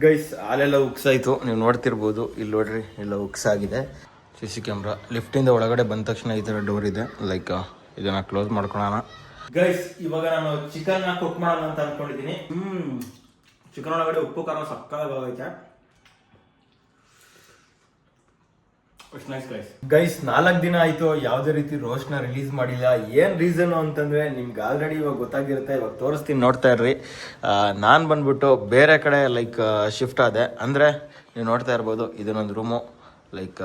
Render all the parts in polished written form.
Guys ಹಾಲೆಲ್ಲ ಉಕ್ಸಾಯ್ತು, ನೀವು ನೋಡ್ತಿರ್ಬೋದು. ಇಲ್ಲಿ ನೋಡ್ರಿ ಎಲ್ಲ ಉಕ್ಸಾಗಿದೆ. CC camera. ಲಿಫ್ಟಿಂದ ಒಳಗಡೆ ಬಂದ ತಕ್ಷಣ ಈ ಥರ ಡೋರ್ ಇದೆ. ಲೈಕ್ ಇದನ್ನ ಕ್ಲೋಸ್ ಮಾಡ್ಕೊಳ್ಳೋಣ. ಗೈಸ್ ಇವಾಗ ನಾನು ಚಿಕನ್ ಕುಕ್ ಮಾಡೋಣ ಅಂತ ಅನ್ಕೊಂಡಿದ್ದೀನಿ. ಚಿಕನ್ ಒಳಗಡೆ ಉಪ್ಪು ಖಾರ ಸಕ್ಕತ್ತಾಗೈತೆ. ಗೈಸ್ 4 ದಿನ ಆಯ್ತು ಯಾವುದೇ ರೀತಿ ರೋಸ್ಟ್ ನ ರಿಲೀಸ್ ಮಾಡಿಲ್ಲ. ಏನ್ ರೀಸನ್ ಅಂತಂದ್ರೆ ನಿಮ್ಗೆ ಆಲ್ರೆಡಿ ಇವಾಗ ಗೊತ್ತಾಗಿರುತ್ತೆ. ಇವಾಗ ತೋರಿಸ್ತೀನಿ, ನೋಡ್ತಾ ಇರ್ರಿ. ನಾನು ಬಂದ್ಬಿಟ್ಟು ಬೇರೆ ಕಡೆ ಲೈಕ್ ಶಿಫ್ಟ್ ಆದೆ. ಅಂದ್ರೆ ನೀವು ನೋಡ್ತಾ ಇರ್ಬೋದು, ಇದನ್ನೊಂದು room like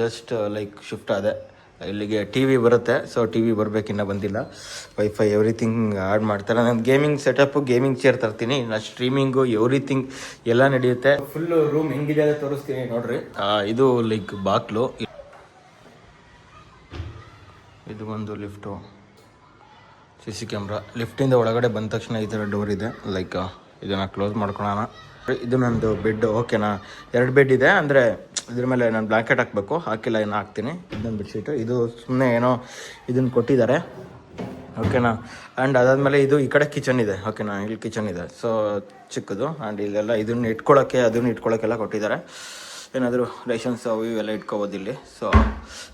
just like shift ಆದೆ. ಇಲ್ಲಿಗೆ TV ಬರುತ್ತೆ. ಸೊ TV ಬರ್ಬೇಕಿನ್ನ ಬಂದಿಲ್ಲ. ವೈಫೈ ಎವ್ರಿಥಿಂಗ್ ಆ್ಯಡ್ ಮಾಡ್ತಾರೆ. ನಾನು ಗೇಮಿಂಗ್ ಸೆಟಪ್, ಗೇಮಿಂಗ್ ಚೇರ್ ತರ್ತೀನಿ. ಇನ್ನು ಸ್ಟ್ರೀಮಿಂಗು ಎವ್ರಿಥಿಂಗ್ ಎಲ್ಲ ನಡೆಯುತ್ತೆ. ಫುಲ್ ರೂಮ್ ಹೆಂಗಿದೆ ಅಂತ ತೋರಿಸ್ತೀನಿ ನೋಡ್ರಿ. ಇದು ಲೈಕ್ ಬಾಕ್ಲು, ಇದು ಒಂದು ಲಿಫ್ಟು, CC ಕ್ಯಾಮ್ರಾ. ಲಿಫ್ಟಿಂದ ಒಳಗಡೆ ಬಂದ ತಕ್ಷಣ ಈ ಥರ ಡೋರ್ ಇದೆ. ಲೈಕ್ ಇದನ್ನು ಕ್ಲೋಸ್ ಮಾಡ್ಕೊಳ್ಳೋಣ. ಇದು ನಂದು ಬೆಡ್. ಓಕೆನಾ, 2 ಬೆಡ್ ಇದೆ. ಅಂದರೆ ಇದ್ರ ಮೇಲೆ ನಾನು ಬ್ಲ್ಯಾಂಕೆಟ್ ಹಾಕಬೇಕು, ಹಾಕಿಲ್ಲ, ಏನೋ ಹಾಕ್ತೀನಿ. ಇದೊಂದು ಬೆಡ್ಶೀಟು. ಇದು ಸುಮ್ಮನೆ ಏನೋ ಇದನ್ನು ಕೊಟ್ಟಿದ್ದಾರೆ. ಓಕೆನಾ. ಆ್ಯಂಡ್ ಅದಾದಮೇಲೆ ಇದು ಈ ಕಡೆ ಕಿಚನ್ ಇದೆ. ಓಕೆನಾ, ಇಲ್ಲಿ ಕಿಚನ್ ಇದೆ. ಸೊ ಚಿಕ್ಕದು. ಆ್ಯಂಡ್ ಇಲ್ಲೆಲ್ಲ ಇದನ್ನು ಇಟ್ಕೊಳ್ಳೋಕ್ಕೆ, ಅದನ್ನು ಇಟ್ಕೊಳ್ಳೋಕ್ಕೆಲ್ಲ ಕೊಟ್ಟಿದ್ದಾರೆ. ಏನಾದರೂ ರೇಷನ್ಸ್ ಅವು ಇವೆಲ್ಲ ಇಟ್ಕೋಬೋದು ಇಲ್ಲಿ. ಸೊ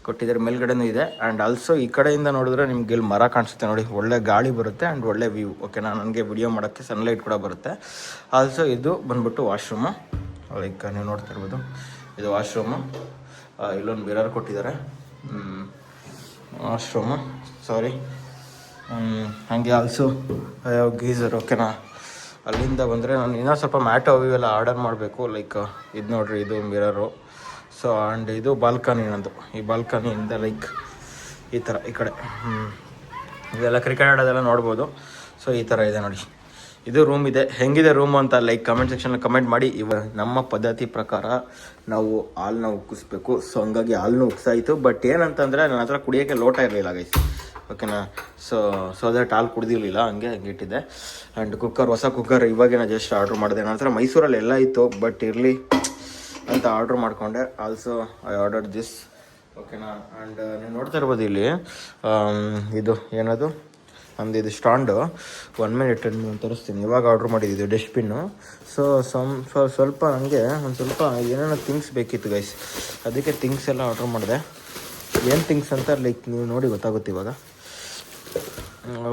ಕೊಟ್ಟಿದ್ದಾರೆ. ಮೇಲ್ಗಡೆನೂ ಇದೆ. ಆ್ಯಂಡ್ ಆಲ್ಸೋ ಈ ಕಡೆಯಿಂದ ನೋಡಿದ್ರೆ ನಿಮ್ಗೆ ಇಲ್ಲಿ ಮರ ಕಾಣಿಸುತ್ತೆ ನೋಡಿ. ಒಳ್ಳೆ ಗಾಳಿ ಬರುತ್ತೆ ಆ್ಯಂಡ್ ಒಳ್ಳೆ ವ್ಯೂ. ಓಕೆನಾ, ನನಗೆ ವಿಡಿಯೋ ಮಾಡೋಕ್ಕೆ ಸನ್ಲೈಟ್ ಕೂಡ ಬರುತ್ತೆ. ಆಲ್ಸೋ ಇದು ಬಂದ್ಬಿಟ್ಟು ವಾಶ್ರೂಮು. ಲೈಕ್ ನೀವು ನೋಡ್ತಾ ಇರ್ಬೋದು, ಇದು ವಾಶ್ರೂಮು. ಇಲ್ಲೊಂದು ಮಿರರ್ ಕೊಟ್ಟಿದ್ದಾರೆ. ವಾಶ್ರೂಮು, ಸಾರಿ. ಹಾಗೆ ಆಲ್ಸೋ ಗೀಸರ್. ಓಕೆನಾ. ಅಲ್ಲಿಂದ ಬಂದರೆ ನಾನು ಇನ್ನೂ ಸ್ವಲ್ಪ ಮ್ಯಾಟು ಅವು ಇವೆಲ್ಲ ಆರ್ಡರ್ ಮಾಡಬೇಕು. ಲೈಕ್ ಇದು ನೋಡ್ರಿ, ಇದು ಮಿರರು. ಸೊ ಆ್ಯಂಡ್ ಇದು ಬಾಲ್ಕನಿ ನಂದು. ಈ ಬಾಲ್ಕನಿಯಿಂದ ಲೈಕ್ ಈ ಥರ ಈ ಕಡೆ ಇದೆಲ್ಲ ಕ್ರಿಕೆಟ್ ಆಡೋದೆಲ್ಲ ನೋಡ್ಬೋದು. ಸೊ ಈ ಥರ ಇದೆ ನೋಡಿ. ಇದು ರೂಮ್ ಇದೆ. ಹೆಂಗಿದೆ ರೂಮು ಅಂತ ಲೈಕ್ ಕಮೆಂಟ್ ಸೆಕ್ಷನಲ್ಲಿ ಕಮೆಂಟ್ ಮಾಡಿ. ನಮ್ಮ ಪದ್ಧತಿ ಪ್ರಕಾರ ನಾವು ಹಾಲನ್ನ ಉಕ್ಕಿಸ್ಬೇಕು. ಸೊ ಹಂಗಾಗಿ ಹಾಲನ್ನು ಉಕ್ಸಾಯಿತು. ಬಟ್ ಏನಂತಂದರೆ ನನ್ನ ಹತ್ರ ಕುಡಿಯೋಕ್ಕೆ ಲೋಟ ಇರಲಿಲ್ಲ ಗೈಸ್. ಓಕೆನಾ. ಸೊ ದಟ್ ಹಾಲು ಕುಡ್ದಿರಲಿಲ್ಲ, ಹಂಗೆ ಇಟ್ಟಿದ್ದೆ. ಆ್ಯಂಡ್ ಕುಕ್ಕರ್, ಹೊಸ ಕುಕ್ಕರ್ ಇವಾಗೇನ ಜಸ್ಟ್ ಆರ್ಡ್ರ್ ಮಾಡಿದೆ. ನನ್ನ ಹತ್ರ ಮೈಸೂರಲ್ಲಿ ಎಲ್ಲ ಇತ್ತು, ಬಟ್ ಇರಲಿ ಅಂತ ಆರ್ಡ್ರ್ ಮಾಡಿಕೊಂಡೆ. Also I order this. ಓಕೆನಾ. ಆ್ಯಂಡ್ ನೀವು ನೋಡ್ತಾ ಇರ್ಬೋದು ಇಲ್ಲಿ ಇದು ಏನದು ನಮ್ದು ಇದು ಸ್ಟ್ಯಾಂಡು. 1 ಮಿನಿಟ್ ತೋರಿಸ್ತೀನಿ. ಇವಾಗ ಆರ್ಡ್ರ್ ಮಾಡಿದ್ದು ಡಸ್ಟ್ಬಿನ್ನು. ಸೊ ಸ್ವಲ್ಪ ನನಗೆ ಒಂದು ಸ್ವಲ್ಪ ಏನೇನೋ ಥಿಂಗ್ಸ್ ಬೇಕಿತ್ತು ಗೈಸ್. ಅದಕ್ಕೆ ಥಿಂಗ್ಸ್ ಎಲ್ಲ ಆರ್ಡ್ರ್ ಮಾಡಿದೆ. ಏನು ಥಿಂಗ್ಸ್ ಅಂತ ಲೈಕ್ ನೀವು ನೋಡಿ ಗೊತ್ತಾಗುತ್ತೆ ಇವಾಗ.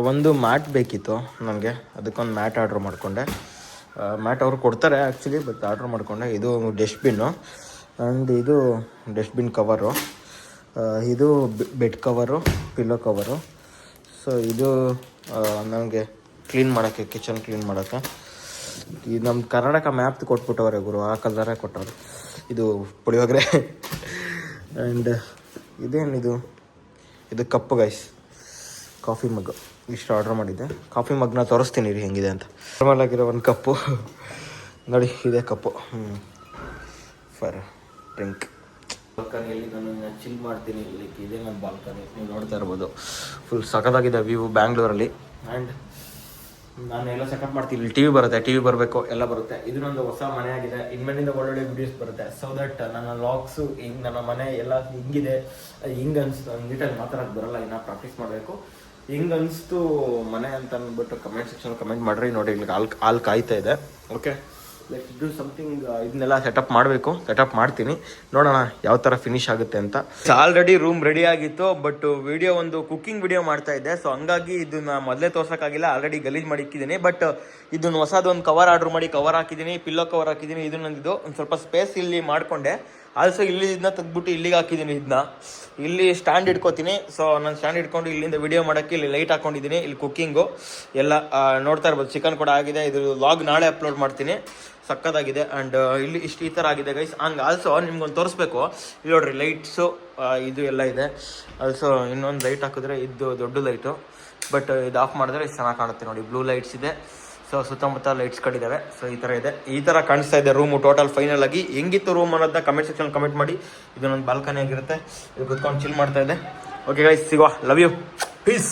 ಒಂದು ಮ್ಯಾಟ್ ಬೇಕಿತ್ತು ನನಗೆ, ಅದಕ್ಕೊಂದು ಮ್ಯಾಟ್ ಆರ್ಡ್ರ್ ಮಾಡಿಕೊಂಡೆ. ಮ್ಯಾಟ್ ಅವ್ರು ಕೊಡ್ತಾರೆ ಆ್ಯಕ್ಚುಲಿ, ಬಟ್ ಆರ್ಡ್ರ್ ಮಾಡಿಕೊಂಡೆ. ಇದು ಡಸ್ಟ್ಬಿನ್ನು. ಆ್ಯಂಡ್ ಇದು ಡಸ್ಟ್ಬಿನ್ ಕವರು. ಇದು bed cover, pillow cover. So ಇದು ನನಗೆ ಕ್ಲೀನ್ ಮಾಡೋಕ್ಕೆ, ಕಿಚನ್ ಕ್ಲೀನ್ ಮಾಡೋಕ್ಕೆ. ಈ ನಮ್ಮ ಕರ್ನಾಟಕ ಮ್ಯಾಪ್ ಕೊಟ್ಬಿಟ್ಟವ್ರೆ ಗುರು, ಆ ಕಲರೇ ಕೊಟ್ಟವ್ರೆ. ಇದು ಪುಳಿಯೋಗರೆ. ಆ್ಯಂಡ್ ಇದೇನಿದು, ಇದು ಕಪ್ಪು ಗೈಸ್, ಕಾಫಿ ಮಗ್. ಇಷ್ಟು ಆರ್ಡ್ರ್ ಮಾಡಿದ್ದೆ. ಕಾಫಿ ಮಗ್ನ ತೋರಿಸ್ತೀನಿ ರೀ ಹೆಂಗಿದೆ ಅಂತ. ನಾರ್ಮಲ್ ಆಗಿರೋ ಒಂದು ಕಪ್ಪು ನೋಡಿ, ಇದೇ ಕಪ್ಪು ಫಾರ್ ಡ್ರಿಂಕ್. ಬಾಲ್ಕನಿಯಲ್ಲಿ ನಾನು ಚಿಲ್ ಮಾಡ್ತೀನಿ. ಲೈಕ್ ಇದೇ ನನ್ನ ಬಾಲ್ಕನಿ, ನೀವು ನೋಡ್ತಾ ಇರ್ಬೋದು. ಫುಲ್ ಸಖತ್ತಾಗಿದೆ ವ್ಯೂ ಬ್ಯಾಂಗ್ಳೂರಲ್ಲಿ. ಆ್ಯಂಡ್ ನಾನು ಎಲ್ಲ ಸೆಟಪ್ ಮಾಡ್ತೀನಿ. ಇಲ್ಲಿ TV ಬರುತ್ತೆ, TV ಬರಬೇಕು, ಎಲ್ಲ ಬರುತ್ತೆ. ಇದನ್ನೊಂದು ಹೊಸ ಮನೆ ಆಗಿದೆ. ಇನ್ಮೇಲಿಂದ ಒಳ್ಳೊಳ್ಳೆ ವಿಡಿಯೋಸ್ ಬರುತ್ತೆ. ಸೊ ದಟ್ ನನ್ನ ವ್ಲಾಗ್ಸು ಹಿಂಗೆ, ನನ್ನ ಮನೆ ಎಲ್ಲ ಹಿಂಗಿದೆ, ಹಿಂಗೆ ಅನಿಸ್ತು. ನೀಟಾಗಿ ಮಾತಾಡೋಕ್ಕೆ ಬರಲ್ಲ, ಇನ್ನು ಪ್ರಾಕ್ಟೀಸ್ ಮಾಡಬೇಕು. ಹಿಂಗೆ ಅನಿಸ್ತು ಮನೆ ಅಂತ ಅಂದ್ಬಿಟ್ಟು ಕಮೆಂಟ್ ಸೆಕ್ಷನ್ ಕಮೆಂಟ್ ಮಾಡಿರಿ. ನೋಡಿ ಇಲ್ಲಿ ಹಾಲು ಕಾಯ್ತಾ ಇದೆ. Okay, let do something. ಇದನ್ನೆಲ್ಲ ಸೆಟಪ್ ಮಾಡಬೇಕು, ಸೆಟಪ್ ಮಾಡ್ತೀನಿ. ನೋಡೋಣ ಯಾವ ಥರ ಫಿನಿಶ್ ಆಗುತ್ತೆ ಅಂತ. ಆಲ್ರೆಡಿ ರೂಮ್ ರೆಡಿ ಆಗಿತ್ತು, ಬಟ್ ವಿಡಿಯೋ ಒಂದು ಕುಕ್ಕಿಂಗ್ ವಿಡಿಯೋ ಮಾಡ್ತಾ ಇದ್ದೆ. ಸೊ ಹಂಗಾಗಿ ಇದನ್ನ ಮೊದಲೇ ತೋರ್ಸೋಕ್ಕಾಗಿಲ್ಲ, ಆಲ್ರೆಡಿ ಗಲೀಜ್ ಮಾಡಿ ಇಕ್ಕಿದ್ದೀನಿ. ಬಟ್ ಇದನ್ನು ಹೊಸದೊಂದು ಕವರ್ ಆರ್ಡ್ರ್ ಮಾಡಿ ಕವರ್ ಹಾಕಿದ್ದೀನಿ, ಪಿಲ್ಲೋ ಕವರ್ ಹಾಕಿದ್ದೀನಿ. ಇದು ನಂದಿದ್ದು ಒಂದು ಸ್ವಲ್ಪ ಸ್ಪೇಸ್ ಇಲ್ಲಿ ಮಾಡಿಕೊಂಡೆ. ಆಲ್ಸೋ ಇಲ್ಲಿ ಇದನ್ನ ತೆಗ್ದುಬಿಟ್ಟು ಇಲ್ಲಿಗೆ ಹಾಕಿದ್ದೀನಿ. ಇದನ್ನ ಇಲ್ಲಿ ಸ್ಟ್ಯಾಂಡ್ ಇಟ್ಕೋತೀನಿ. ಸೊ ನಾನು ಸ್ಟ್ಯಾಂಡ್ ಇಟ್ಕೊಂಡು ಇಲ್ಲಿಂದ ವಿಡಿಯೋ ಮಾಡೋಕ್ಕೆ ಇಲ್ಲಿ ಲೈಟ್ ಹಾಕೊಂಡಿದ್ದೀನಿ. ಇಲ್ಲಿ ಕುಕ್ಕಿಂಗು ಎಲ್ಲ ನೋಡ್ತಾ ಇರ್ಬೋದು. ಚಿಕನ್ ಕೂಡ ಆಗಿದೆ. ಇದು ವ್ಲಾಗ್ ನಾಳೆ ಅಪ್ಲೋಡ್ ಮಾಡ್ತೀನಿ. ಸಕ್ಕತ್ತಾಗಿದೆ. ಆ್ಯಂಡ್ ಇಲ್ಲಿ ಇಷ್ಟು ಈ ಥರ ಆಗಿದೆ ಗೈಸ್. ಹಂಗೆ ಆಲ್ಸೋ ನಿಮ್ಗೊಂದು ತೋರಿಸ್ಬೇಕು. ಇಲ್ಲಿ ನೋಡ್ರಿ ಲೈಟ್ಸು ಇದು ಎಲ್ಲ ಇದೆ. ಆಲ್ಸೋ ಇನ್ನೊಂದು ಲೈಟ್ ಹಾಕಿದ್ರೆ ಇದು ದೊಡ್ಡ ಲೈಟು, ಬಟ್ ಇದು ಆಫ್ ಮಾಡಿದ್ರೆ ಇಷ್ಟು ಚೆನ್ನಾಗಿ ಕಾಣುತ್ತೆ ನೋಡಿ. ಬ್ಲೂ ಲೈಟ್ಸ್ ಇದೆ. ಸೊ ಸುತ್ತಮುತ್ತ ಲೈಟ್ಸ್ಗಳಿದ್ದಾವೆ. ಸೊ ಈ ಥರ ಇದೆ, ಈ ಥರ ಕಾಣಿಸ್ತಾ ಇದೆ ರೂಮು. ಟೋಟಲ್ ಫೈನಲ್ ಆಗಿ ಹೆಂಗಿತ್ತು ರೂಮ್ ಅನ್ನೋದನ್ನ ಕಮೆಂಟ್ ಸೆಕ್ಷನ್ ಕಮೆಂಟ್ ಮಾಡಿ. ಇದನ್ನೊಂದು ಬಾಲ್ಕನಿ ಆಗಿರುತ್ತೆ, ಇದು ಕುತ್ಕೊಂಡು ಚಿಲ್ ಮಾಡ್ತಾ ಇದೆ. ಓಕೆ ಗೈಸ್, ಸಿಗುವ. Love you, piece.